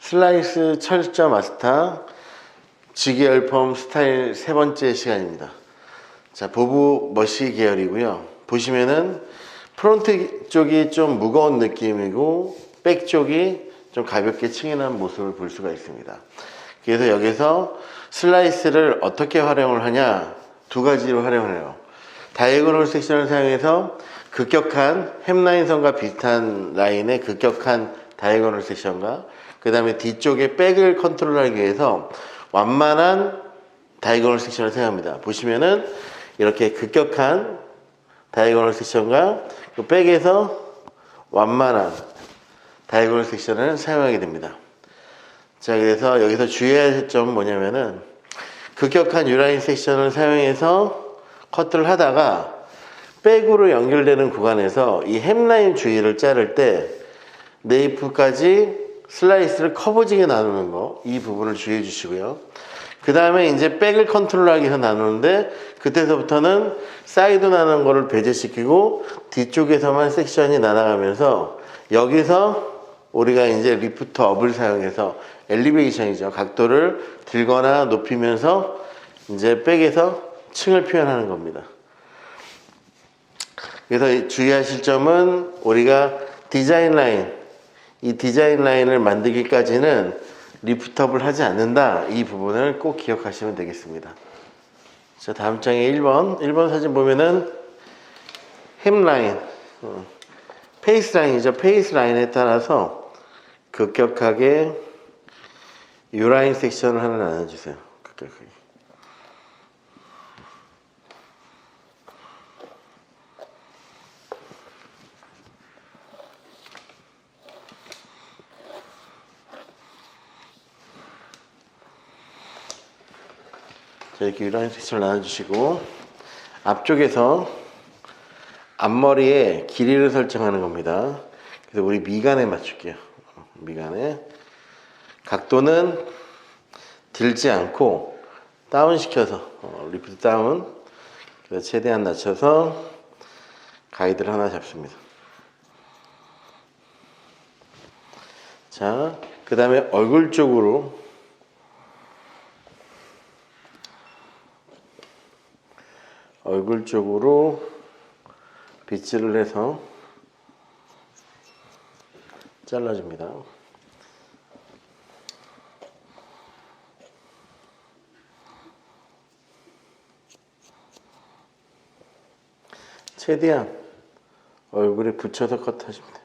슬라이스 철저 마스터 직열펌 스타일 세 번째 시간입니다. 자, 보부 머시 계열이고요. 보시면은 프론트 쪽이 좀 무거운 느낌이고 백 쪽이 좀 가볍게 층인한 모습을 볼 수가 있습니다. 그래서 여기서 슬라이스를 어떻게 활용을 하냐, 두 가지로 활용을 해요. 다이애고널 섹션을 사용해서 급격한 햄라인선과 비슷한 라인의 급격한 다이애고널 섹션과 그 다음에 뒤쪽에 백을 컨트롤하기 위해서 완만한 다이애고널 섹션을 사용합니다. 보시면은 이렇게 급격한 다이애고널 섹션과 그 백에서 완만한 다이애고널 섹션을 사용하게 됩니다. 자, 그래서 여기서 주의해야 할 점은 뭐냐면은 급격한 유라인 섹션을 사용해서 커트를 하다가 백으로 연결되는 구간에서 이 햄라인 주위를 자를 때 네이프까지 슬라이스를 커브지게 나누는 거, 이 부분을 주의해 주시고요. 그 다음에 이제 백을 컨트롤하기 위해서 나누는데 그때서부터는 사이드 나누는 거를 배제시키고 뒤쪽에서만 섹션이 날아가면서 여기서 우리가 이제 리프트 업을 사용해서 엘리베이션이죠. 각도를 들거나 높이면서 이제 백에서 층을 표현하는 겁니다. 그래서 주의하실 점은 우리가 디자인 라인, 이 디자인 라인을 만들기까지는 리프트업을 하지 않는다. 이 부분을 꼭 기억하시면 되겠습니다. 자, 다음 장에 1번 사진 보면은 햄라인, 페이스 라인이죠. 페이스 라인에 따라서 급격하게 유라인 섹션을 하나 나눠주세요. 급격하게. 자, 이렇게 유라인 섹션을 나눠주시고 앞쪽에서 앞머리에 길이를 설정하는 겁니다. 그래서 우리 미간에 맞출게요. 미간에 각도는 들지 않고 다운 시켜서 리프트 다운, 그래서 최대한 낮춰서 가이드를 하나 잡습니다. 자, 그 다음에 얼굴 쪽으로 빗질을 해서 잘라줍니다. 최대한 얼굴에 붙여서 컷하시면 돼요.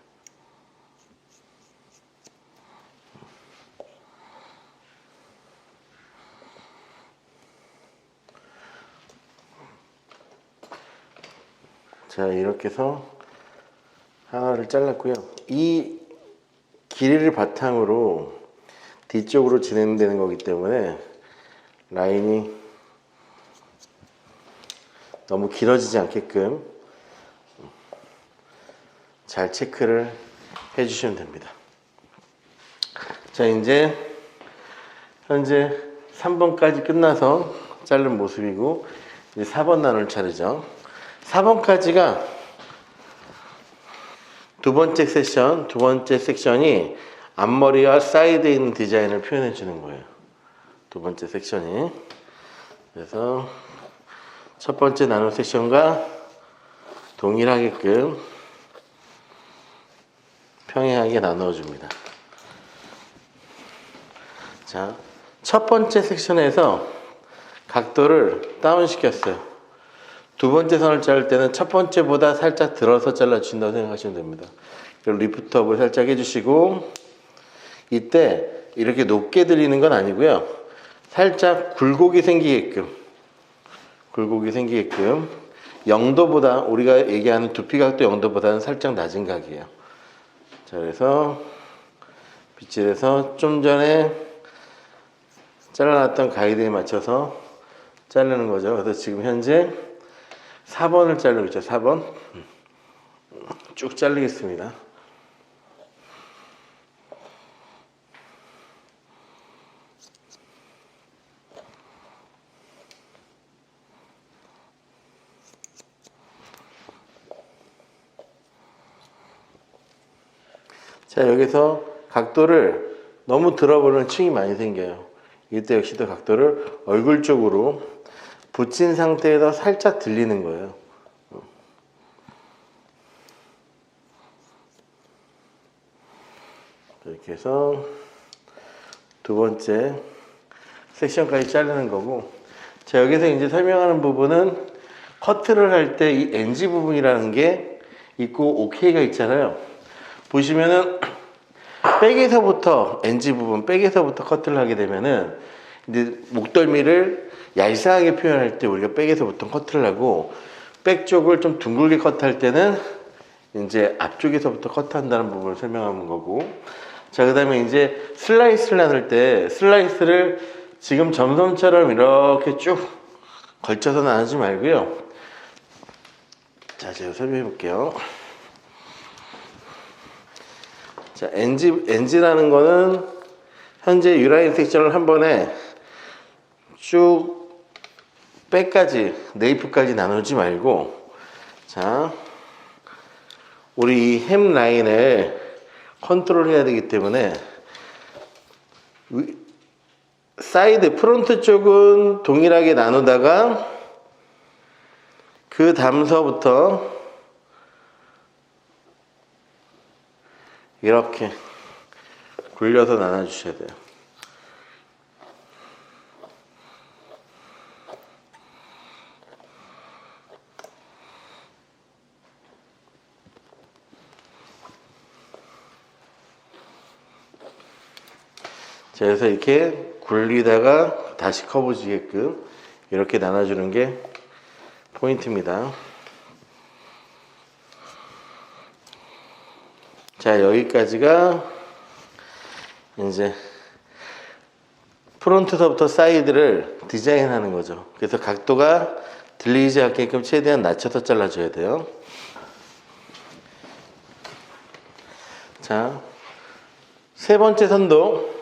자, 이렇게 해서 하나를 잘랐고요. 이 길이를 바탕으로 뒤쪽으로 진행되는 거기 때문에 라인이 너무 길어지지 않게끔 잘 체크를 해주시면 됩니다. 자, 이제 현재 3번까지 끝나서 자른 모습이고 이제 4번 나눌 차례죠. 4번까지가 두 번째 섹션이 앞머리와 사이드에 있는 디자인을 표현해 주는 거예요. 두 번째 섹션이. 그래서 첫 번째 나눔 섹션과 동일하게끔 평행하게 나누어 줍니다. 자, 첫 번째 섹션에서 각도를 다운 시켰어요. 두 번째 선을 자를 때는 첫 번째보다 살짝 들어서 잘라주신다고 생각하시면 됩니다. 그리고 리프트업을 살짝 해주시고 이때 이렇게 높게 들리는 건 아니고요. 살짝 굴곡이 생기게끔 0도보다 우리가 얘기하는 두피 각도 0도보다는 살짝 낮은 각이에요. 자, 그래서 빗질해서 좀 전에 잘라놨던 가이드에 맞춰서 자르는 거죠. 그래서 지금 현재 4번을 자르고 있죠. 4번 쭉 자르겠습니다. 자, 여기서 각도를 너무 들어버리면 층이 많이 생겨요. 이때 역시도 각도를 얼굴 쪽으로 붙인 상태에서 살짝 들리는 거예요. 이렇게 해서 두 번째 섹션까지 자르는 거고, 자, 여기서 이제 설명하는 부분은 커트를 할 때 이 NG 부분이라는 게 있고 OK가 있잖아요. 보시면은 백에서부터 NG 부분, 백에서부터 커트를 하게 되면은 이제 목덜미를 얄쌍하게 표현할 때 우리가 백에서부터 커트를 하고, 백 쪽을 좀 둥글게 커트할 때는 이제 앞쪽에서부터 커트한다는 부분을 설명하는 거고, 자, 그 다음에 이제 슬라이스를 나눌 때 슬라이스를 지금 점선처럼 이렇게 쭉 걸쳐서 나누지 말고요. 자, 제가 설명해 볼게요. 자, NG라는 거는 현재 유라인 섹션을 한 번에 쭉 백까지, 네이프까지 나누지 말고, 자, 우리 이 햄 라인을 컨트롤 해야 되기 때문에 사이드, 프론트 쪽은 동일하게 나누다가 그 다음서부터 이렇게 굴려서 나눠주셔야 돼요. 자, 그래서 이렇게 굴리다가 다시 커브 지게끔 이렇게 나눠주는 게 포인트입니다. 자, 여기까지가 이제 프론트서부터 사이드를 디자인하는 거죠. 그래서 각도가 들리지 않게끔 최대한 낮춰서 잘라줘야 돼요. 자, 세 번째 선도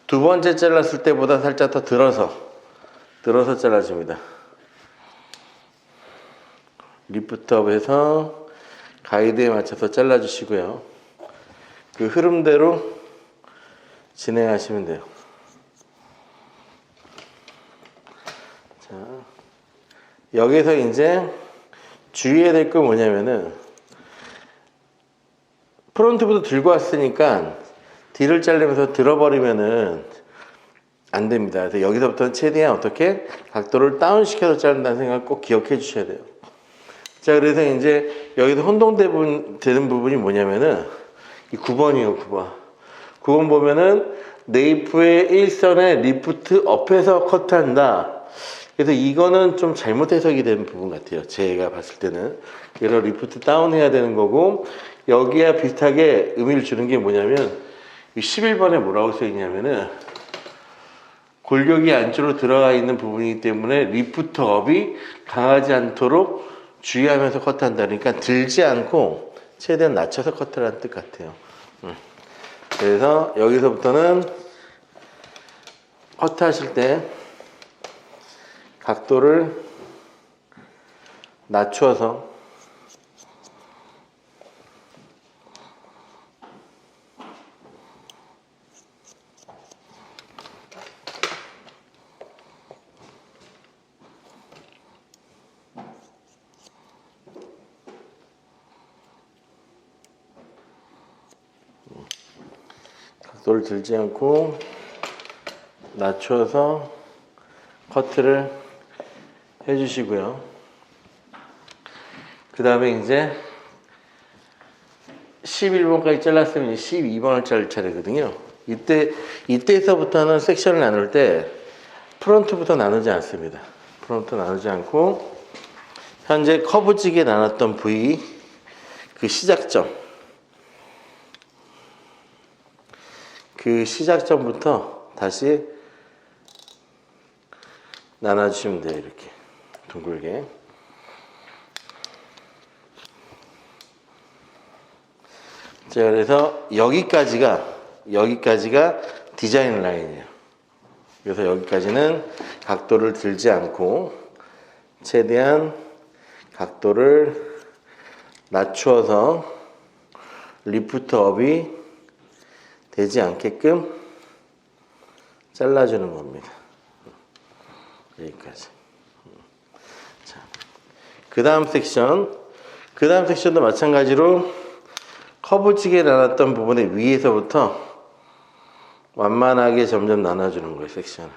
두 번째 잘랐을 때보다 살짝 더 들어서 잘라줍니다. 리프트업에서 가이드에 맞춰서 잘라주시고요. 그 흐름대로 진행하시면 돼요. 자, 여기서 이제 주의해야 될 건 뭐냐면은, 프론트부터 들고 왔으니까 뒤를 자르면서 들어버리면은 안 됩니다. 그래서 여기서부터는 최대한 어떻게 각도를 다운시켜서 자른다는 생각 꼭 기억해 주셔야 돼요. 자, 그래서 이제 여기서 혼동되는 부분이 뭐냐면은 이 9번이에요, 9번. 9번 보면은 네이프의 일선에 리프트 업해서 커트한다. 그래서 이거는 좀 잘못 해석이 된 부분 같아요. 제가 봤을 때는. 그래서 리프트 다운 해야 되는 거고, 여기와 비슷하게 의미를 주는 게 뭐냐면, 11번에 뭐라고 써 있냐면은, 골격이 안쪽으로 들어가 있는 부분이기 때문에 리프트 업이 강하지 않도록 주의하면서 커트한다. 그러니까 들지 않고 최대한 낮춰서 커트를 하는 뜻 같아요. 그래서 여기서부터는 커트 하실 때 각도를 낮춰서 각도를 들지 않고 낮춰서 커트를 해주시고요. 그 다음에 이제 11번까지 잘랐으면 이제 12번을 자를 차례거든요. 이때서부터는 섹션을 나눌 때 프론트부터 나누지 않습니다. 프론트 나누지 않고 현재 커브지게 나눴던 부위 그 시작점부터 다시 나눠주시면 돼요. 이렇게 둥글게. 자, 그래서 여기까지가 디자인 라인이에요. 그래서 여기까지는 각도를 들지 않고 최대한 각도를 낮추어서 리프트 업이 되지 않게끔 잘라주는 겁니다. 여기까지. 자, 그 다음 섹션도 마찬가지로 커브지게 나눴던 부분의 위에서부터 완만하게 점점 나눠주는 거예요, 섹션을.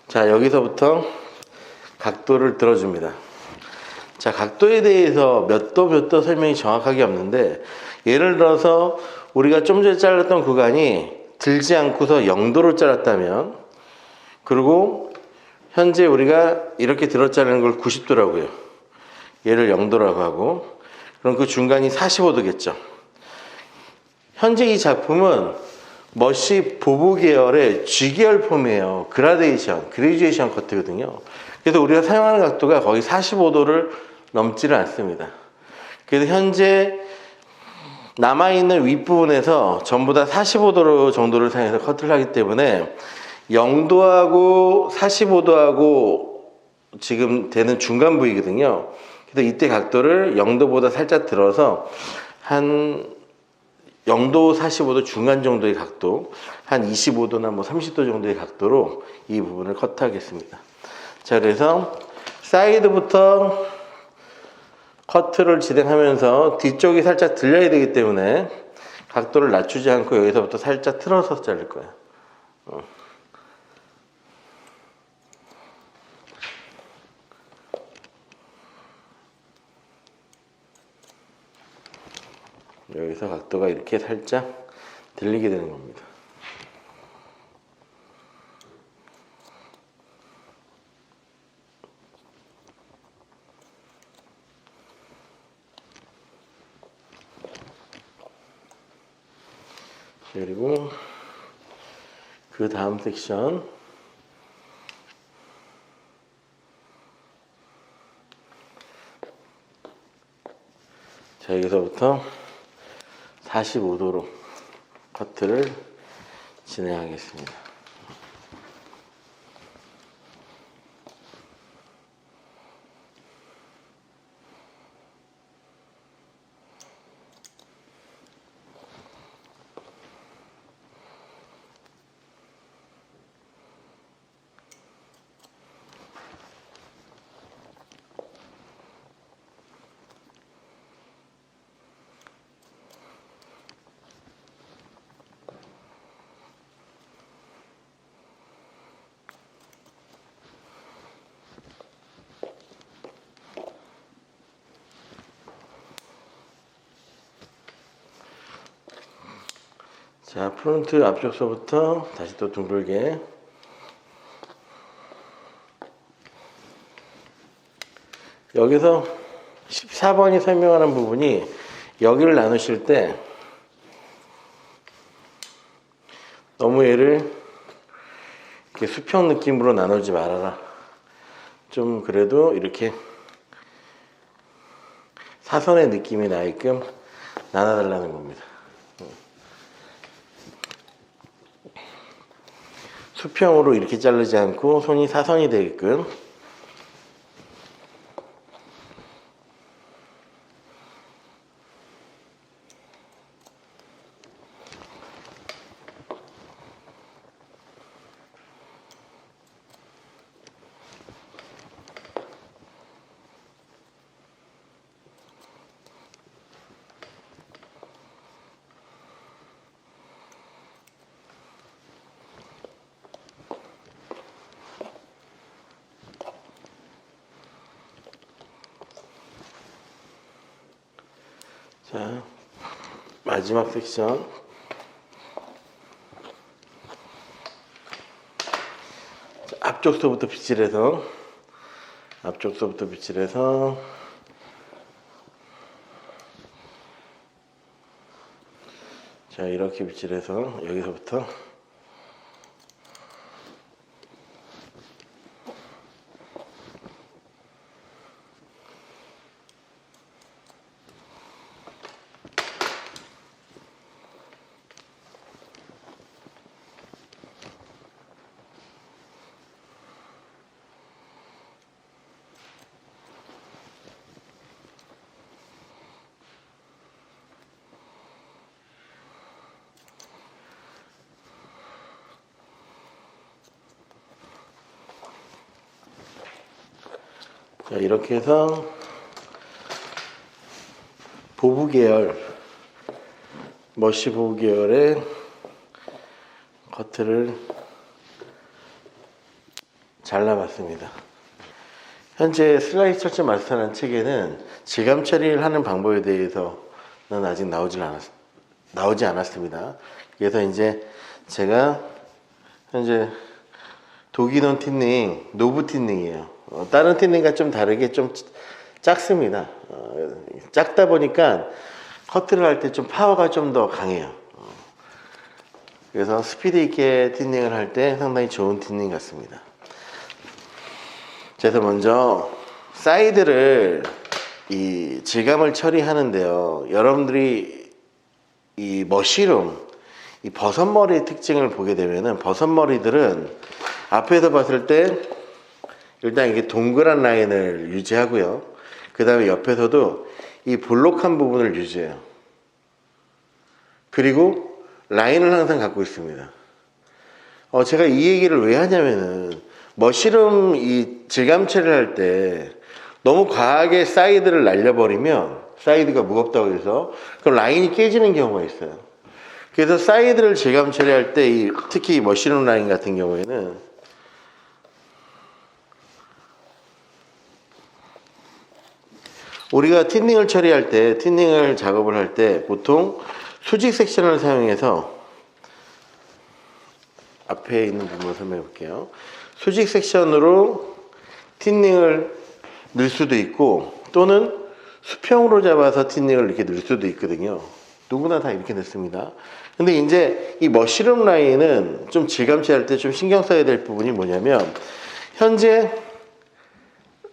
자, 여기서부터 각도를 들어줍니다. 자, 각도에 대해서 몇 도 설명이 정확하게 없는데, 예를 들어서 우리가 좀 전에 잘랐던 구간이 들지 않고서 0도로 잘랐다면, 그리고 현재 우리가 이렇게 들어 자르는 걸 90도라고요. 얘를 0도라고 하고, 그럼 그 중간이 45도겠죠. 현재 이 작품은 머시 보부 계열의 G계열 폼이에요. 그레듀에이션 커트거든요. 그래서 우리가 사용하는 각도가 거의 45도를 넘지를 않습니다. 그래서 현재 남아있는 윗부분에서 전부 다 45도 정도를 사용해서 커트를 하기 때문에 0도하고 45도하고 지금 되는 중간 부위거든요. 그래서 이때 각도를 0도보다 살짝 들어서 한 0도, 45도 중간 정도의 각도, 한 25도나 뭐 30도 정도의 각도로 이 부분을 커트하겠습니다. 자, 그래서 사이드부터 커트를 진행하면서 뒤쪽이 살짝 들려야 되기 때문에 각도를 낮추지 않고 여기서부터 살짝 틀어서 자를 거예요. 여기서 각도가 이렇게 살짝 들리게 되는 겁니다. 그리고 그 다음 섹션, 자, 여기서부터 45도로 커트를 진행하겠습니다. 자, 프론트 앞쪽서부터 다시 또 둥글게. 여기서 14번이 설명하는 부분이, 여기를 나누실 때 너무 얘를 이렇게 수평 느낌으로 나누지 말아라. 좀 그래도 이렇게 사선의 느낌이 나게끔 나눠달라는 겁니다. 수평으로 이렇게 자르지 않고 손이 사선이 되게끔. 자, 마지막 섹션. 자, 앞쪽서부터 빗질해서 자, 이렇게 빗질해서 여기서부터 자, 이렇게 해서 보부 계열, 머시 보부 계열의 커트를 잘라봤습니다. 현재 슬라이스 철제 마스터라는 책에는 질감 처리를 하는 방법에 대해서는 아직 나오지 않았습니다. 그래서 이제 제가 현재 독일원 틴닝, 노브 틴닝이에요. 다른 틴닝과 좀 다르게 좀 작습니다. 작다 보니까 커트를 할 때 좀 파워가 좀 더 강해요. 그래서 스피드 있게 틴닝을 할 때 상당히 좋은 틴닝 같습니다. 그래서 먼저 사이드를 이 질감을 처리하는데요. 여러분들이 이 머시룸, 이 버섯머리의 특징을 보게 되면은 버섯머리들은 앞에서 봤을 때 일단 이게 동그란 라인을 유지하고요. 그 다음에 옆에서도 이 볼록한 부분을 유지해요. 그리고 라인을 항상 갖고 있습니다. 제가 이 얘기를 왜 하냐면은 머시룸 이 질감 처리를 할 때 너무 과하게 사이드를 날려버리면 사이드가 무겁다고 해서 그럼 라인이 깨지는 경우가 있어요. 그래서 사이드를 질감 처리할 때 특히 이 머시룸 라인 같은 경우에는 우리가 틴닝을 처리할 때, 틴닝을 작업을 할 때 보통 수직 섹션을 사용해서 앞에 있는 부분을 설명해 볼게요. 수직 섹션으로 틴닝을 넣을 수도 있고 또는 수평으로 잡아서 틴닝을 이렇게 넣을 수도 있거든요. 누구나 다 이렇게 넣습니다. 근데 이제 이 머시룸 라인은 좀 질감 처리할 때 좀 신경 써야 될 부분이 뭐냐면 현재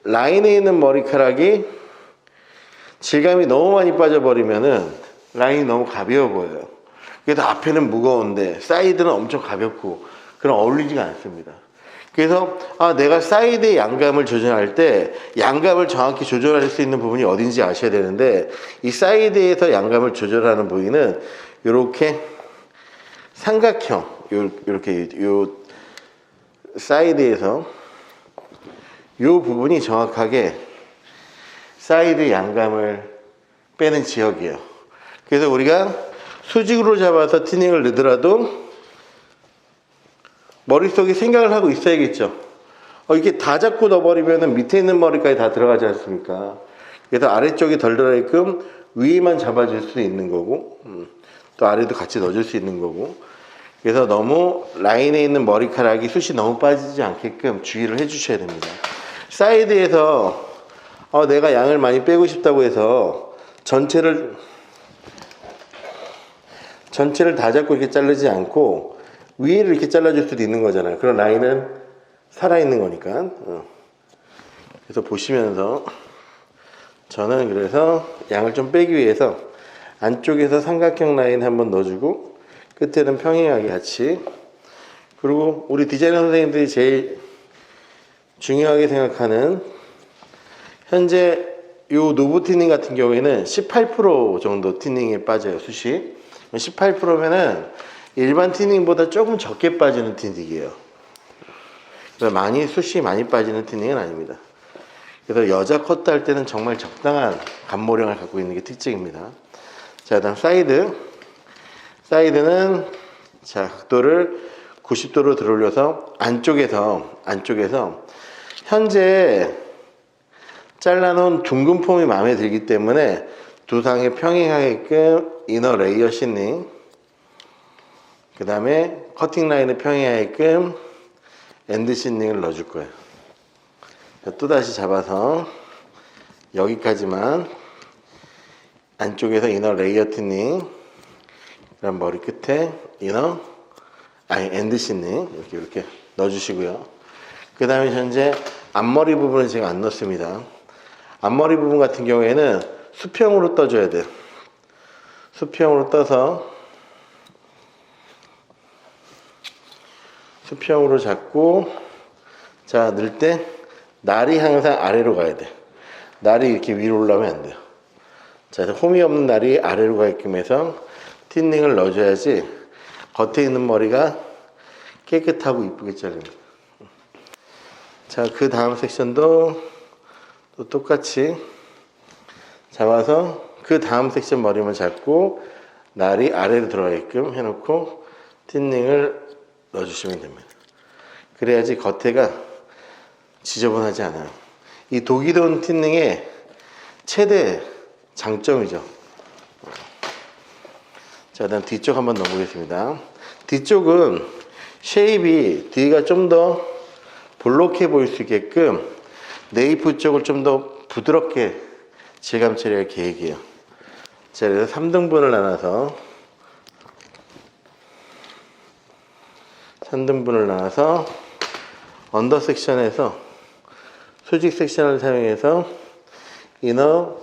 라인에 있는 머리카락이 질감이 너무 많이 빠져버리면은 라인이 너무 가벼워 보여요. 그래서 앞에는 무거운데 사이드는 엄청 가볍고 그럼 어울리지가 않습니다. 그래서 내가 사이드의 양감을 조절할 때 양감을 정확히 조절할 수 있는 부분이 어딘지 아셔야 되는데 이 사이드에서 양감을 조절하는 부위는 이렇게 삼각형 이렇게 요 사이드에서 요 부분이 정확하게 사이드 양감을 빼는 지역이에요. 그래서 우리가 수직으로 잡아서 틴닝을 넣더라도 머릿속에 생각을 하고 있어야겠죠. 이게 다 잡고 넣어버리면 밑에 있는 머리까지 다 들어가지 않습니까? 그래서 아래쪽이 덜 들어있게끔 위에만 잡아줄 수 있는 거고 또 아래도 같이 넣어줄 수 있는 거고 그래서 너무 라인에 있는 머리카락이 숱이 너무 빠지지 않게끔 주의를 해주셔야 됩니다. 사이드에서 내가 양을 많이 빼고 싶다고 해서 전체를 다 잡고 이렇게 자르지 않고 위를 이렇게 잘라줄 수도 있는 거잖아요. 그런 라인은 살아있는 거니까. 그래서 보시면서 저는 그래서 양을 좀 빼기 위해서 안쪽에서 삼각형 라인 한번 넣어주고 끝에는 평행하게 같이 그리고 우리 디자이너 선생님들이 제일 중요하게 생각하는 현재 요 노브 틴닝 같은 경우에는 18% 정도 틴닝에 빠져요. 숱이 18%면은 일반 틴닝보다 조금 적게 빠지는 틴닝이에요. 그래서 숱이 많이 빠지는 틴닝은 아닙니다. 그래서 여자 커트 할 때는 정말 적당한 감모량을 갖고 있는 게 특징입니다. 자, 다음 사이드는 자, 각도를 90도로 들어올려서 안쪽에서 현재 잘라놓은 둥근 폼이 마음에 들기 때문에 두상에 평행하게끔 이너 레이어 시닝 그 다음에 커팅 라인을 평행하게끔 엔드 시닝을 넣어줄 거예요. 또다시 잡아서 여기까지만 안쪽에서 이너 레이어 티닝 그다음 머리 끝에 엔드 시닝 이렇게 넣어주시고요. 그 다음에 현재 앞머리 부분은 제가 안 넣습니다. 앞머리 부분 같은 경우에는 수평으로 떠줘야 돼요. 수평으로 떠서 수평으로 잡고 자 넣을 때 날이 항상 아래로 가야 돼. 날이 이렇게 위로 올라오면 안 돼요. 자, 홈이 없는 날이 아래로 가게끔 해서 틴닝을 넣어줘야지 겉에 있는 머리가 깨끗하고 이쁘게 잘립니다. 자, 그 다음 섹션도 또 똑같이 잡아서 그 다음 섹션 머리만 잡고 날이 아래로 들어가게끔 해놓고 틴닝을 넣어주시면 됩니다. 그래야지 겉에가 지저분하지 않아요. 이 독이돈 틴닝의 최대 장점이죠. 자, 그다음 뒤쪽 한번 넣어보겠습니다. 뒤쪽은 쉐입이 뒤가 좀 더 볼록해 보일 수 있게끔 네이프 쪽을 좀 더 부드럽게 질감 처리할 계획이에요. 자, 그래서 3등분을 나눠서 언더 섹션에서 수직 섹션을 사용해서 이너,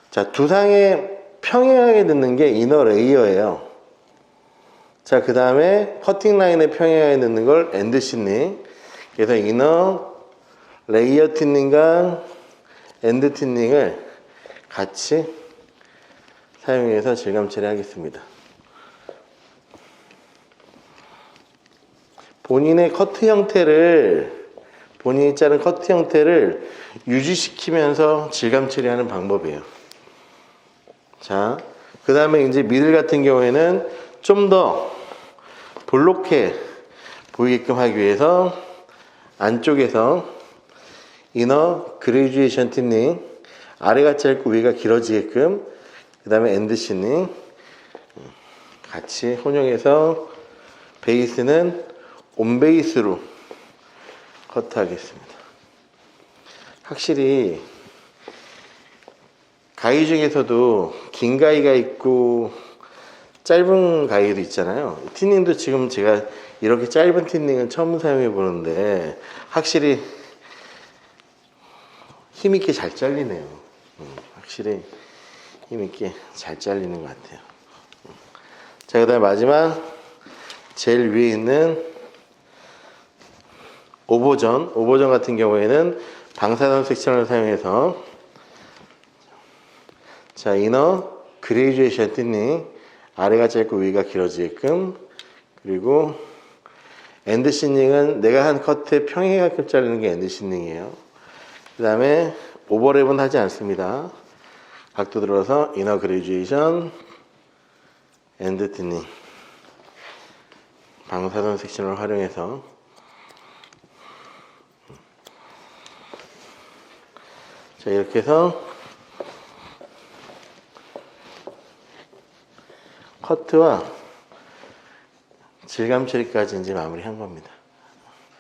자, 두상에 평행하게 넣는 게 이너 레이어예요. 자, 그 다음에 커팅 라인에 평행하게 넣는 걸 엔드 틴닝. 그래서 이너 레이어 틴닝과 엔드 틴닝을 같이 사용해서 질감 처리하겠습니다. 본인이 자른 커트 형태를 유지시키면서 질감 처리하는 방법이에요. 자, 그 다음에 이제 미들 같은 경우에는 좀 더 볼록해 보이게끔 하기 위해서 안쪽에서 이너 그레듀에이션 틴닝, 아래가 짧고 위가 길어지게끔, 그 다음에 엔드 틴닝 같이 혼용해서 베이스는 온베이스로 커트하겠습니다. 확실히 가위 중에서도 긴 가위가 있고 짧은 가위도 있잖아요. 틴닝도 지금 제가 이렇게 짧은 틴닝은 처음 사용해 보는데 확실히 힘있게 잘 잘리네요. 확실히 힘있게 잘 잘리는 것 같아요. 자, 그 다음에 마지막 제일 위에 있는 오버전 같은 경우에는 방사선 섹션을 사용해서, 자, 이너 그레듀에이션 틴닝, 아래가 짧고 위가 길어지게끔, 그리고 엔드 틴닝은 내가 한 커트에 평행하게 자르는 게 엔드 틴닝이에요. 그 다음에 오버랩은 하지 않습니다. 각도 들어서 이너 그레듀에이션, 엔드 틴닝, 방사선 섹션을 활용해서, 자, 이렇게 해서 커트와 질감 처리까지 이제 마무리한 겁니다.